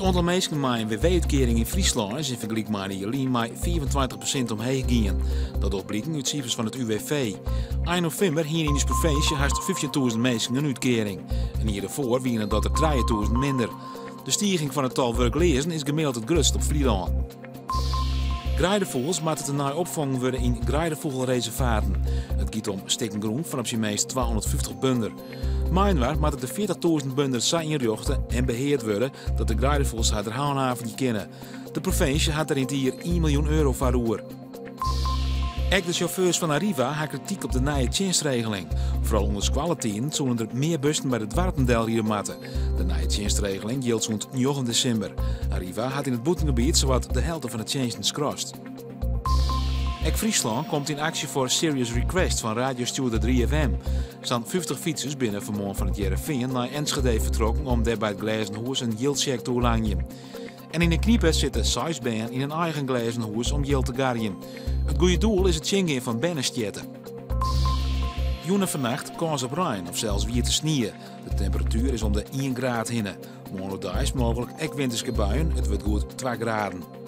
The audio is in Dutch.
aantal mensen met een WW-uitkering in Friesland is in vergelijking met Jelien maar 24% omheen gegaan. Dat blijkt uit cijfers van het UWV. Eind november hier in de provincie haast 15.000 mensen een uitkering. En hiervoor wienen dat er 3.000 minder. De stijging van het tal werklozen is gemiddeld het grootst op Vlieland. Grijdevoels moet het ernaar opvangen worden in grijdevogelreservaten. Het gaat om stikkengroen van op zijn meest 250 bunder. Mijnwaard moet het de 40.000 bunder zijn inrichten en beheerd worden dat de grijdevoels haar handhaven kennen. De provincie had er in het jaar 1 miljoen euro voor roer. Ook de chauffeurs van Arriva hebben kritiek op de nieuwe dienstregeling. Vooral onder squalletien zullen er meer bussen bij de Dwartendel hier moeten. De nieuwe dienstregeling geldt zo'n 9 december. Arriva had in het boetengebied zowat de helft van de diensten skrost. Ook Friesland komt in actie voor Serious Request van radiostuurder 3FM. Er staan 50 fietsers binnen vanmorgen van het Jereveen naar Enschede vertrokken om daar bij het glazen huis een yieldcheck te langen. En in de kniepen zit de Size-band in een eigen glazen huis om yield te garjen. Het goede doel is het zingen van Bennestjetten. Joenen vannacht kans op rein of zelfs weer te sneeuwen. De temperatuur is om de 1 graad hinnen. Morgen is mogelijk ook winterse buien, het wordt goed 2 graden.